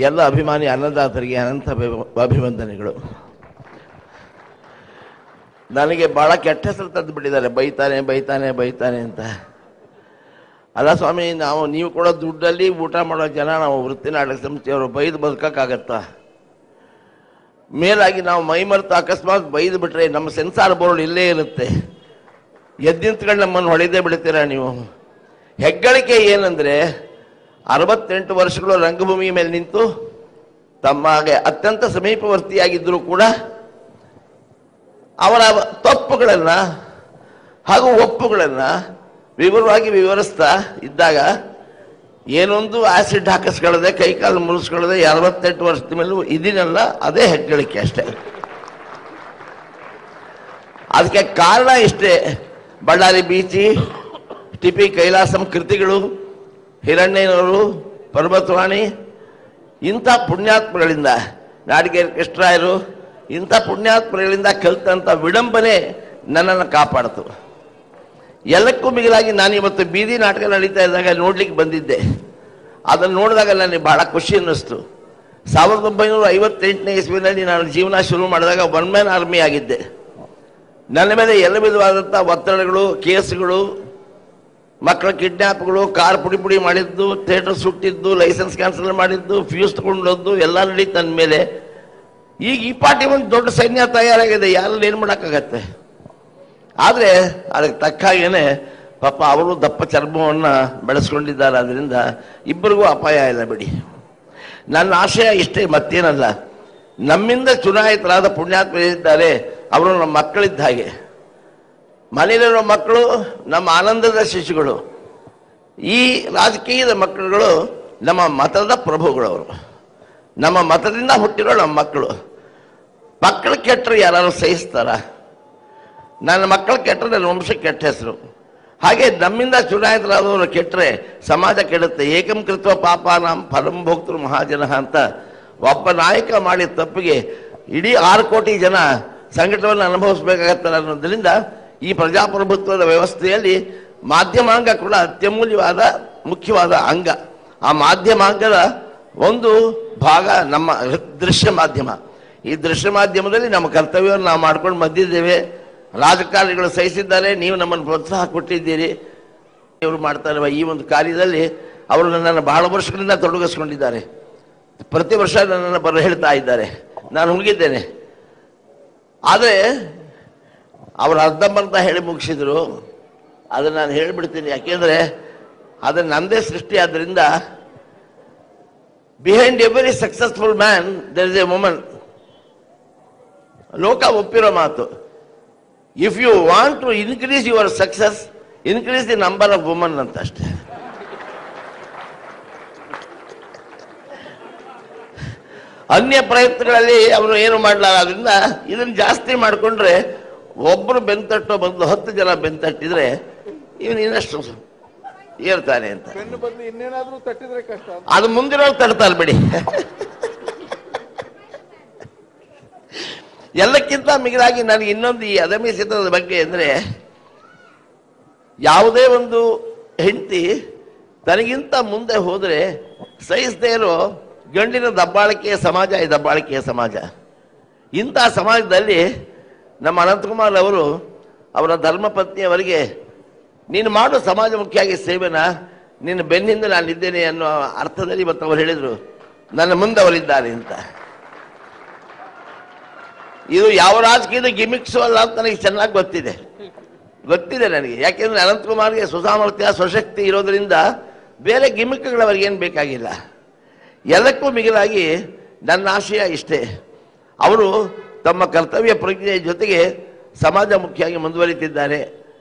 ಎಲ್ಲ ಅಭಿಮಾನಿ ಅನ್ನದಾತರಿಗೆ ಅನಂತ ಅಭಿವಂದನೆಗಳು. ನನಗೆ ಬಹಳ ಕೆಟ್ಟ ಹೆಸರು ತಂದು ಬಿಟ್ಟಿದ್ದಾರೆ, ಬೈತಾನೆ ಬೈತಾನೆ ಬೈತಾನೆ ಅಂತ. ಅಲ್ಲ ಸ್ವಾಮಿ, ನೀವು ಕೊಡೋ ದುಡ್ಡಲ್ಲಿ ಊಟ ಮಾಡೋ ಜನ ನಾವು ವೃತ್ತಿ ನಾಟಕ ಸಂಸ್ಥೆಯವರು ಬೈದು ಬದುಕಕ್ಕಾಗತ್ತಾ? ಮೇಲಾಗಿ ನಾವು ಮೈ ಮರೆತು ಅಕಸ್ಮಾತ್ ಬೈದು ಬಿಟ್ರೆ ನಮ್ಮ ಸೆನ್ಸಾರ್ ಬೋರ್ಡ್ ಇಲ್ಲೇ ಇರುತ್ತೆ. ಎದ್ದಿಂತ್ಕೊಂಡು ನಮ್ಮನ್ನು ಹೊಡೆದೇ ಬಿಡ್ತೀರಾ ನೀವು. ಹೆಗ್ಗಳಿಕೆ ಏನಂದ್ರೆ 68 ವರ್ಷಗಳು ರಂಗಭೂಮಿ ಮೇಲೆ ನಿಂತು ತಮ್ಮಗೆ ಅತ್ಯಂತ ಸಮೀಪವರ್ತಿಯಾಗಿದ್ದರೂ ಕೂಡ ಅವರ ತಪ್ಪುಗಳನ್ನ ಹಾಗೂ ಒಪ್ಪುಗಳನ್ನ ವಿವರವಾಗಿ ವಿವರಿಸ್ತಾ ಇದ್ದಾಗ ಏನೊಂದು ಆಸಿಡ್ ಹಾಕಿಸ್ಕೊಳ್ಳದೆ ಕೈಕಾಲು ಮುರಿಸ್ಕೊಳ್ಳದೆ 68 ವರ್ಷದ ಮೇಲೂ ಇದೀನಲ್ಲ, ಅದೇ ಹೆಗ್ಗಳಿಕೆ ಅಷ್ಟೇ. ಅದಕ್ಕೆ ಕಾರಣ ಇಷ್ಟೇ. ಬಳ್ಳಾರಿ ಬೀಚಿ, ಟಿಪಿ ಕೈಲಾಸಂ ಕೃತಿಗಳು, ಹಿರಣ್ಣಯ್ಯನವರು, ಪರ್ವತವಾಣಿ, ಇಂಥ ಪುಣ್ಯಾತ್ಮಗಳಿಂದ, ನಾಡಿಗೇರಿ ಕೃಷ್ಣರಾಯರು, ಇಂಥ ಪುಣ್ಯಾತ್ಮಗಳಿಂದ ಕಲಿತಂಥ ವಿಡಂಬನೆ ನನ್ನನ್ನು ಕಾಪಾಡ್ತು. ಎಲ್ಲಕ್ಕೂ ಮಿಗಿಲಾಗಿ ನಾನು ಇವತ್ತು ಬೀದಿ ನಾಟಕ ನಡೀತಾ ಇದ್ದಾಗ ನೋಡ್ಲಿಕ್ಕೆ ಬಂದಿದ್ದೆ. ಅದನ್ನು ನೋಡಿದಾಗ ನನಗೆ ಬಹಳ ಖುಷಿ ಅನ್ನಿಸ್ತು. 1958ನೇ ಇಸ್ವಿನಲ್ಲಿ ನಾನು ಜೀವನ ಶುರು ಮಾಡಿದಾಗ ಒನ್ ಮ್ಯಾನ್ ಆರ್ಮಿ ಆಗಿದ್ದೆ. ನನ್ನ ಮೇಲೆ ಎಲ್ಲ ವಿಧವಾದಂಥ ಒತ್ತಡಗಳು, ಕೇಸುಗಳು, ಮಕ್ಕಳ ಕಿಡ್ನಾಪ್ಗಳು, ಕಾರ್ ಪುಡಿ ಪುಡಿ ಮಾಡಿದ್ದು, ಥಿಯೇಟರ್ ಸುಟ್ಟಿದ್ದು, ಲೈಸೆನ್ಸ್ ಕ್ಯಾನ್ಸಲ್ ಮಾಡಿದ್ದು, ಫ್ಯೂಸ್ ತಗೊಂಡದ್ದು ಎಲ್ಲ ನಡೀತು ನನ್ನ ಮೇಲೆ. ಈಗ ಈ ಪಾರ್ಟಿ ಒಂದು ದೊಡ್ಡ ಸೈನ್ಯ ತಯಾರಾಗಿದೆ, ಯಾರಲ್ಲಿ ಏನು ಮಾಡೋಕ್ಕಾಗತ್ತೆ? ಆದರೆ ಅದಕ್ಕೆ ತಕ್ಕ ಹಾಗೇನೆ ಪಾಪ ಅವರು ದಪ್ಪ ಚರ್ಮವನ್ನು ಬೆಳೆಸ್ಕೊಂಡಿದ್ದಾರೆ. ಅದರಿಂದ ಇಬ್ಬರಿಗೂ ಅಪಾಯ ಇಲ್ಲ ಬಿಡಿ. ನನ್ನ ಆಶಯ ಇಷ್ಟೇ, ಮತ್ತೇನಲ್ಲ. ನಮ್ಮಿಂದ ಚುನಾಯಿತರಾದ ಪುಣ್ಯಾತ್ಮರಿದ್ದಾರೆ, ಅವರು ನಮ್ಮ ಮಕ್ಕಳಿದ್ದ ಹಾಗೆ. ಮನೆಯಲ್ಲಿರೋ ಮಕ್ಕಳು ನಮ್ಮ ಆನಂದದ ಶಿಶುಗಳು. ಈ ರಾಜಕೀಯದ ಮಕ್ಕಳುಗಳು ನಮ್ಮ ಮತದ ಪ್ರಭುಗಳವರು. ನಮ್ಮ ಮತದಿಂದ ಹುಟ್ಟಿರೋ ನಮ್ಮ ಮಕ್ಕಳು. ಮಕ್ಕಳು ಕೆಟ್ಟರೆ ಯಾರು ಸಹಿಸ್ತಾರ? ನನ್ನ ಮಕ್ಕಳು ಕೆಟ್ಟರೆ ನನ್ನ ವಂಶಕ್ಕೆ ಕೆಟ್ಟ ಹೆಸರು. ಹಾಗೆ ನಮ್ಮಿಂದ ಚುನಾಯಿತರಾದವರು ಕೆಟ್ಟರೆ ಸಮಾಜ ಕೆಡುತ್ತೆ. ಏಕಂ ಕೃತ್ವ ಪಾಪಾನಾಂ ಫಲಂ ಭೋಕ್ತೃ ಮಹಾಜನ ಅಂತ ಒಬ್ಬ ನಾಯಕ ಮಾಡಿದ ತಪ್ಪಿಗೆ ಇಡೀ 6 ಕೋಟಿ ಜನ ಸಂಕಟವನ್ನು ಅನುಭವಿಸಬೇಕಾಗತ್ತಲ್ಲ ಅನ್ನೋದ್ರಿಂದ ಈ ಪ್ರಜಾಪ್ರಭುತ್ವದ ವ್ಯವಸ್ಥೆಯಲ್ಲಿ ಮಾಧ್ಯಮಾಂಗ ಕೂಡ ಅತ್ಯಮೂಲ್ಯವಾದ ಮುಖ್ಯವಾದ ಅಂಗ. ಆ ಮಾಧ್ಯಮಾಂಗದ ಒಂದು ಭಾಗ ನಮ್ಮ ದೃಶ್ಯ ಮಾಧ್ಯಮ. ಈ ದೃಶ್ಯ ಮಾಧ್ಯಮದಲ್ಲಿ ನಮ್ಮ ಕರ್ತವ್ಯವನ್ನು ನಾವು ಮಾಡ್ಕೊಂಡು ಬಂದಿದ್ದೇವೆ. ರಾಜಕಾರಣಿಗಳು ಸಹಿಸಿದ್ದಾರೆ, ನೀವು ನಮ್ಮನ್ನು ಪ್ರೋತ್ಸಾಹ ಕೊಟ್ಟಿದ್ದೀರಿ. ಇವರು ಮಾಡ್ತಾ ಇರುವ ಈ ಒಂದು ಕಾರ್ಯದಲ್ಲಿ ಅವರು ನನ್ನನ್ನು ಬಹಳ ವರ್ಷಗಳಿಂದ ತೊಡಗಿಸ್ಕೊಂಡಿದ್ದಾರೆ. ಪ್ರತಿ ವರ್ಷ ನನ್ನನ್ನು ಬರ ಹೇಳ್ತಾ ಇದ್ದಾರೆ. ನಾನು ಹೋಗಿದ್ದೇನೆ. ಆದರೆ ಅವರು ಅರ್ಧಂಬರ್ಧ ಹೇಳಿ ಮುಗಿಸಿದ್ರು. ಅದನ್ನು ನಾನು ಹೇಳಿಬಿಡ್ತೀನಿ, ಯಾಕೆಂದರೆ ಅದನ್ನು ನಂದೇ ಸೃಷ್ಟಿ. ಆದ್ದರಿಂದ behind every successful man there is a woman. ಲೋಕ ಒಪ್ಪಿರೋ ಮಾತು. If you want to increase your success, increase the number of woman ಅಂತ ಅಷ್ಟೇ. ಅನ್ಯ ಪ್ರಯತ್ನಗಳಲ್ಲಿ ಅವರು ಏನು ಮಾಡಲಾರ. ಅದರಿಂದ ಇದನ್ನು ಜಾಸ್ತಿ ಮಾಡಿಕೊಂಡ್ರೆ ಒಬ್ಬರು ಬೆಂತಟ್ಟೋ ಬದಲು 10 ಜನ ಬೆಂತಟ್ಟಿದ್ರೆ ಇವನು ಇನ್ನಷ್ಟು ಏರ್ತಾನೆ ಅಂತ. ಅದು ಮುಂದಿನ ತಡ್ತಾರೆ ಬಿಡಿ. ಎಲ್ಲಕ್ಕಿಂತ ಮಿಗಿಲಾಗಿ ನನಗೆ ಇನ್ನೊಂದು ಈ ಅದಮ್ಯ ಚಿತ್ರದ ಬಗ್ಗೆ ಅಂದರೆ, ಯಾವುದೇ ಒಂದು ಹೆಂಡತಿ ತನಗಿಂತ ಮುಂದೆ ಹೋದರೆ ಸಹಿಸದೇ ಇರೋ ಗಂಡಿನ ದಬ್ಬಾಳಿಕೆಯ ಸಮಾಜ ಈ ದಬ್ಬಾಳಿಕೆಯ ಸಮಾಜ. ಇಂಥ ಸಮಾಜದಲ್ಲಿ ನಮ್ಮ ಅನಂತಕುಮಾರ್ ಅವರು ಅವರ ಧರ್ಮಪತ್ನಿಯವರಿಗೆ, ನೀನು ಮಾಡು ಸಮಾಜಮುಖಿಯಾಗಿ ಸೇವೆನ, ನಿನ್ನ ಬೆನ್ನಿಂದ ನಾನಿದ್ದೇನೆ ಅನ್ನೋ ಅರ್ಥದಲ್ಲಿ ಇವತ್ತು ಅವರು ಹೇಳಿದರು, ನನ್ನ ಮುಂದೆ ಅವರಿದ್ದಾರೆ ಅಂತ. ಇದು ಯಾವ ರಾಜಕೀಯದ ಗಿಮಿಕ್ಸು ಅಲ್ಲ ಅಂತ ನನಗೆ ಚೆನ್ನಾಗಿ ಗೊತ್ತಿದೆ ನನಗೆ. ಯಾಕೆಂದರೆ ಅನಂತಕುಮಾರ್ಗೆ ಸುಸಾಮರ್ಥ್ಯ, ಸ್ವಶಕ್ತಿ ಇರೋದರಿಂದ ಬೇರೆ ಗಿಮಿಕ್ಗಳು ಅವ್ರಿಗೇನು ಬೇಕಾಗಿಲ್ಲ. ಎಲ್ಲಕ್ಕೂ ಮಿಗಿಲಾಗಿ ನನ್ನ ಆಶಯ ಇಷ್ಟೇ, ಅವರು ತಮ್ಮ ಕರ್ತವ್ಯ ಪ್ರಜ್ಞೆಯ ಜೊತೆಗೆ ಸಮಾಜ ಮುಖಿಯಾಗಿ ಮುಂದುವರಿತಿದ್ದಾರೆ.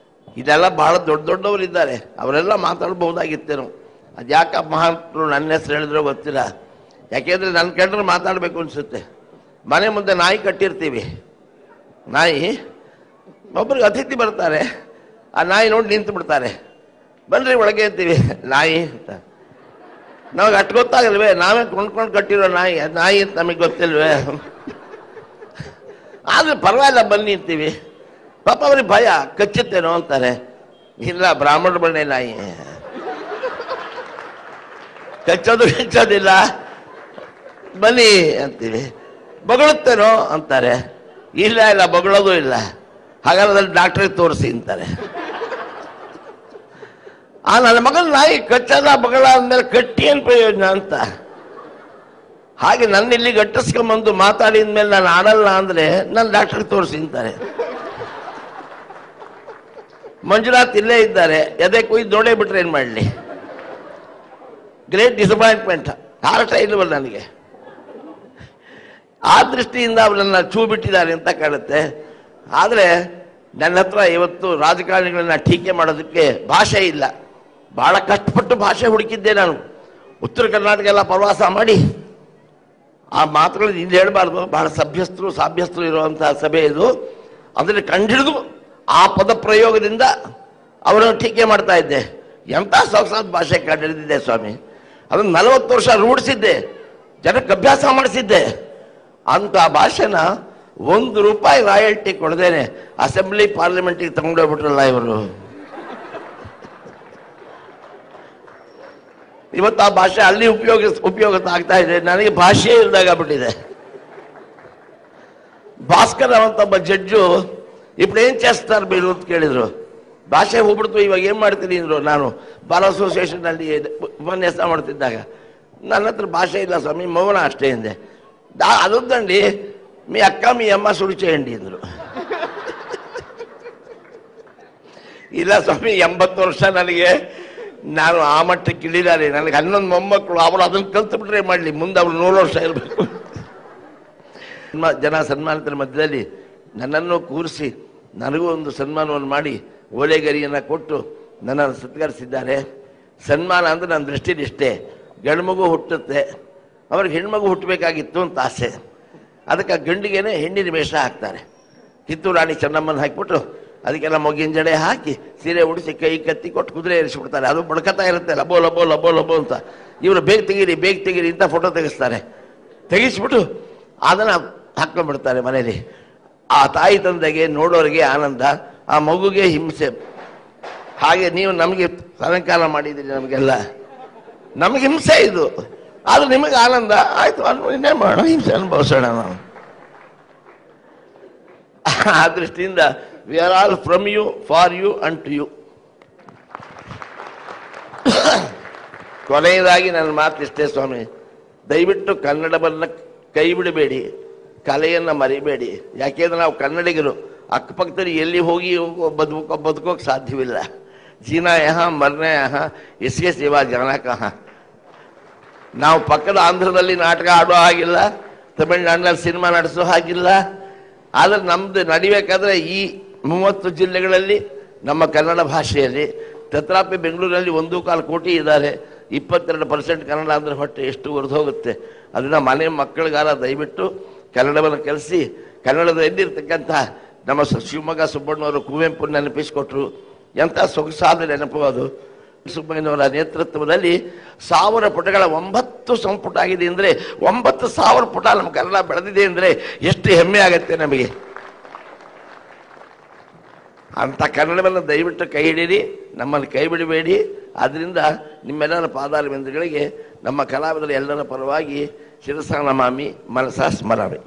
ಇದೆಲ್ಲ ಬಹಳ ದೊಡ್ಡವರಿದ್ದಾರೆ, ಅವರೆಲ್ಲ ಮಾತಾಡ್ಬಹುದಾಗಿತ್ತೇನು. ಅದು ಯಾಕೆ ಮಹಾತ್ಮರು ನನ್ನ ಹೆಸರು ಹೇಳಿದ್ರೋ ಗೊತ್ತಿಲ್ಲ. ಯಾಕೆಂದರೆ ನನ್ನ ಕಂಡ್ರೆ ಮಾತಾಡಬೇಕು ಅನಿಸುತ್ತೆ. ಮನೆ ಮುಂದೆ ನಾಯಿ ಕಟ್ಟಿರ್ತೀವಿ. ನಾಯಿ ಒಬ್ಬರಿಗೆ ಅತಿಥಿ ಬರ್ತಾರೆ, ಆ ನಾಯಿ ನೋಡಿ ನಿಂತು ಬಿಡ್ತಾರೆ. ಬನ್ರಿ ಒಳಗೆ ಅಂತೀವಿ, ನಾಯಿ ಅಂತ. ನಮಗೆ ಅಷ್ಟು ಗೊತ್ತಾಗಲ್ವೇ? ನಾವೇ ಕೊಂಡ್ಕೊಂಡು ಕಟ್ಟಿರೋ ನಾಯಿ ಅಂತ ನಮಗೆ ಗೊತ್ತಿಲ್ವೇ? ಆದರೆ ಪರವಾಗಿಲ್ಲ ಬನ್ನಿ ಅಂತೀವಿ. ಪಾಪ ಅವ್ರಿಗೆ ಭಯ, ಕಚ್ಚುತ್ತೇನೋ ಅಂತಾರೆ. ಇಲ್ಲ, ಬ್ರಾಹ್ಮಣ ಬಣ್ಣೆ ನಾಯಿ, ಕಚ್ಚೋದಿಲ್ಲ, ಬನ್ನಿ ಅಂತೀವಿ. ಬೊಗಳುತ್ತೇನೋ ಅಂತಾರೆ. ಇಲ್ಲ ಇಲ್ಲ ಬೊಗಳೋದು ಇಲ್ಲ. ಹಾಗಾದ್ರೆ ಡಾಕ್ಟ್ರಿಗೆ ತೋರಿಸಿ ಅಂತಾರೆ. ನನ್ನ ಮಗನ ನಾಯಿ ಕಚ್ಚದ ಬಗಳ ಅಂದ್ಮೇಲೆ ಕಟ್ಟಿ ಏನ್ ಪ್ರಯೋಜನ ಅಂತ. ಹಾಗೆ ನನ್ನ ಇಲ್ಲಿ ಗಟ್ಟಿಸ್ಕೊಂಬಂದು ಮಾತಾಡಿದ ಮೇಲೆ ನಾನು ಆಡಲ್ಲ ಅಂದ್ರೆ ನನ್ನ ಡಾಕ್ಟ್ರಿಗೆ ತೋರಿಸಿ ಅಂತಾರೆ. ಮಂಜುನಾಥ್ ಇಲ್ಲೇ ಇದ್ದಾರೆ, ಎದೆ ಕುಯ್ದು ನೋಡೇ ಬಿಟ್ರೆ ಏನ್ ಮಾಡಲಿ. Great disappointment. ಹಾರ್ಟ್ ಇಲ್ವಲ್ಲ ನನಗೆ. ಆ ದೃಷ್ಟಿಯಿಂದ ಅವರನ್ನ ಚೂ ಬಿಟ್ಟಿದ್ದಾರೆ ಅಂತ ಕಾಣುತ್ತೆ. ಆದರೆ ನನ್ನ ಹತ್ರ ಇವತ್ತು ರಾಜಕಾರಣಿಗಳನ್ನ ಟೀಕೆ ಮಾಡೋದಕ್ಕೆ ಭಾಷೆ ಇಲ್ಲ. ಬಹಳ ಕಷ್ಟಪಟ್ಟು ಭಾಷೆ ಹುಡುಕಿದ್ದೆ ನಾನು. ಉತ್ತರ ಕರ್ನಾಟಕ ಎಲ್ಲ ಪ್ರವಾಸ ಮಾಡಿ ಆ ಮಾತುಗಳು ಇಲ್ಲಿ ಹೇಳಬಾರ್ದು. ಬಹಳ ಸಾಭ್ಯಸ್ಥರು ಇರುವಂತಹ ಸಭೆ ಇದು. ಅದನ್ನು ಕಂಡಿಡಿದು ಆ ಪದ ಪ್ರಯೋಗದಿಂದ ಅವರನ್ನು ಟೀಕೆ ಮಾಡ್ತಾ ಇದ್ದೆ. ಎಂಥ ಸೊಗಸಾದ ಭಾಷೆ ಕಂಡಿಡಿದಿದ್ದೆ ಸ್ವಾಮಿ. ಅದನ್ನು 40 ವರ್ಷ ರೂಢಿಸಿದ್ದೆ, ಜನಕ್ಕೆ ಅಭ್ಯಾಸ ಮಾಡಿಸಿದ್ದೆ. ಅಂತ ಭಾಷೆನ ₹1 ರಾಯಲ್ಟಿ ಕೊಡದೇನೆ ಅಸೆಂಬ್ಲಿ ಪಾರ್ಲಿಮೆಂಟಿಗೆ ತಗೊಂಡೋಗ್ಬಿಟ್ರಲ್ಲ ಇವರು. ಇವತ್ತು ಆ ಭಾಷೆ ಅಲ್ಲಿ ಉಪಯೋಗ ಆಗ್ತಾ ಇದೆ. ನನಗೆ ಭಾಷೆ ಇಲ್ದಾಗ ಬಿಟ್ಟಿದೆ. ಭಾಸ್ಕರ್ ಅಂತ ಒಬ್ಬ ಜಡ್ಜು ఇప్పుడు ఏం చేస్తారు మీరు ಅಂತ ಕೇಳಿದ್ರು. ಭಾಷೆ ಹೋಗ್ಬಿಡ್ತು, ಇವಾಗ ಏನ್ ಮಾಡ್ತೀನಿ ಅಂದ್ರು. ನಾನು ಬಾರ್ ಅಸೋಸಿಯೇಷನ್ ಅಲ್ಲಿ ಉಪನ್ಯಾಸ ಮಾಡ್ತಿದ್ದಾಗ ನನ್ನ ಹತ್ರ ಭಾಷೆ ಇಲ್ಲ ಸ್ವಾಮಿ, ಮೌನ ಅಷ್ಟೇ ಎಂದೆ. ಅದೊಂದಂడి మీ అక్క మీ అమ్మ సుడి చేయండి ಅಂದ್ರು. ಇಲ್ಲ ಸ್ವಾಮಿ 80 ವರ್ಷ ನನಗೆ, ನಾನು ಆ ಮಟ್ಟಕ್ಕೆ ಇಳಿದಾರೆ. ನನಗೆ 11 ಮೊಮ್ಮಕ್ಕಳು. ಅವರು ಅದನ್ನು ಕಲ್ತು ಬಿಟ್ರೆ ಮಾಡಲಿ, ಮುಂದೆ ಅವ್ರು 100 ವರ್ಷ ಇರಬೇಕು. ಜನ ಸನ್ಮಾನಿತರ ಮಧ್ಯದಲ್ಲಿ ನನ್ನನ್ನು ಕೂರಿಸಿ ನನಗೂ ಒಂದು ಸನ್ಮಾನವನ್ನು ಮಾಡಿ ಓಲೆಗರಿಯನ್ನು ಕೊಟ್ಟು ನನ್ನನ್ನು ಸತ್ಕರಿಸಿದ್ದಾರೆ. ಸನ್ಮಾನ ಅಂದರೆ ನನ್ನ ದೃಷ್ಟಿಲಿ ಇಷ್ಟೇ, ಗಂಡು ಮಗು ಹುಟ್ಟುತ್ತೆ, ಅವ್ರಿಗೆ ಹೆಣ್ಮಗು ಹುಟ್ಟಬೇಕಾಗಿತ್ತು ಅಂತ ಆಸೆ. ಅದಕ್ಕೆ ಗಂಡಿಗೇನೆ ಹೆಣ್ಣಿನ ವೇಷ ಹಾಕ್ತಾರೆ. ಕಿತ್ತೂರು ರಾಣಿ ಚೆನ್ನಮ್ಮನ ಹಾಕಿಬಿಟ್ಟು ಅದಕ್ಕೆಲ್ಲ ಮೊಗ್ಗಿನ ಜಡೆ ಹಾಕಿ ಸೀರೆ ಉಡಿಸಿ ಕೈ ಕತ್ತಿ ಕೊಟ್ಟು ಕುದುರೆ ಏರಿಸಿಬಿಡ್ತಾರೆ. ಅದು ಬಡ್ಕತಾ ಇರುತ್ತೆ, ಲಬೋ ಲಬೋ ಲಬೋ ಲಬೋ ಅಂತ. ಇವರು ಬೇಗ ತೆಗೀರಿ ಅಂತ ಫೋಟೋ ತೆಗೆಸ್ತಾರೆ. ತೆಗಿಸ್ಬಿಟ್ಟು ಅದನ್ನು ಹಾಕ್ಕೊಂಡ್ಬಿಡ್ತಾರೆ ಮನೇಲಿ. ಆ ತಾಯಿ ತಂದೆಗೆ ನೋಡೋರಿಗೆ ಆನಂದ, ಆ ಮಗುಗೆ ಹಿಂಸೆ. ಹಾಗೆ ನೀವು ನಮಗೆ ಅಲಂಕಾರ ಮಾಡಿದ್ದೀರಿ, ನಮಗೆಲ್ಲ ನಮಗೆ ಹಿಂಸೆ ಇದು. ಆದ್ರೆ ನಿಮಗೆ ಆನಂದ ಆಯ್ತು, ಇನ್ನೇನು ಮಾಡೋಣ, ಹಿಂಸೆ ಅನುಭವಿಸೋಣ ನಾವು. ಆ ದೃಷ್ಟಿಯಿಂದ we are all from you, for you and to you. ಕೊನೆಯದಾಗಿ ನನ್ನ ಮಾತಿಷ್ಟೇ ಸ್ವಾಮಿ, ದಯವಿಟ್ಟು ಕನ್ನಡವನ್ನು ಕೈ ಬಿಡಬೇಡಿ, ಕಲೆಯನ್ನು ಮರಿಬೇಡಿ. ಯಾಕೆಂದ್ರೆ ನಾವು ಕನ್ನಡಿಗರು ಅಕ್ಕಪಕ್ಕದಲ್ಲಿ ಎಲ್ಲಿ ಹೋಗಿ ಬದುಕೋಕೆ ಸಾಧ್ಯವಿಲ್ಲ. ಜೀನಾ ಯಹ ಮರ್ನೆ ಯಹ, ಇಸ್ಗೆ ಸೇವಾ ಜಾನ ಕಹ. ನಾವು ಪಕ್ಕದ ಆಂಧ್ರದಲ್ಲಿ ನಾಟಕ ಆಡೋ ಹಾಗಿಲ್ಲ, ತಮಿಳುನಾಡಿನಲ್ಲಿ ಸಿನಿಮಾ ನಡೆಸೋ ಹಾಗಿಲ್ಲ. ಆದರೆ ನಮ್ದು ನಡಿಬೇಕಾದ್ರೆ ಈ 30 ಜಿಲ್ಲೆಗಳಲ್ಲಿ ನಮ್ಮ ಕನ್ನಡ ಭಾಷೆಯಲ್ಲಿ, ತತ್ರಾಪಿ ಬೆಂಗಳೂರಲ್ಲಿ 1.25 ಕೋಟಿ ಇದ್ದಾರೆ. 22% ಕನ್ನಡ ಅಂದರೆ ಹೊಟ್ಟೆ ಎಷ್ಟು ಹೊರದು ಹೋಗುತ್ತೆ. ಅದನ್ನ ಮನೆ ಮಕ್ಕಳಿಗಾರ ದಯವಿಟ್ಟು ಕನ್ನಡವನ್ನು ಕಲಿಸಿ. ಕನ್ನಡದಲ್ಲಿರ್ತಕ್ಕಂಥ ನಮ್ಮ ಶಿವಮೊಗ್ಗ ಸುಬ್ಬಣ್ಣವರು ಕುವೆಂಪು ನೆನಪಿಸಿಕೊಟ್ರು. ಎಂಥ ಸೊಗಸಾದ ನೆನಪು ಅದು. ಸುಬ್ಬಣ್ಣವರ ನೇತೃತ್ವದಲ್ಲಿ 1000 ಪುಟಗಳ 9 ಸಂಪುಟ ಆಗಿದೆ ಅಂದರೆ, 9000 ಪುಟ ನಮ್ಮ ಕನ್ನಡ ಬೆಳೆದಿದೆ ಅಂದರೆ ಎಷ್ಟು ಹೆಮ್ಮೆ ಆಗುತ್ತೆ ನಮಗೆ. ಅಂಥ ಕನ್ನಡವನ್ನು ದಯವಿಟ್ಟು ಕೈ ಹಿಡೀರಿ, ನಮ್ಮನ್ನು ಕೈ ಬಿಡಬೇಡಿ. ಆದ್ದರಿಂದ ನಿಮ್ಮೆಲ್ಲರ ಪಾದಾರವಿಂದಗಳಿಗೆ ನಮ್ಮ ಕಲಾವಿದರ ಎಲ್ಲರ ಪರವಾಗಿ ಶಿರಸಾ ನಮಾಮಿ, ಮನಸಾ ಸ್ಮರಾಮಿ.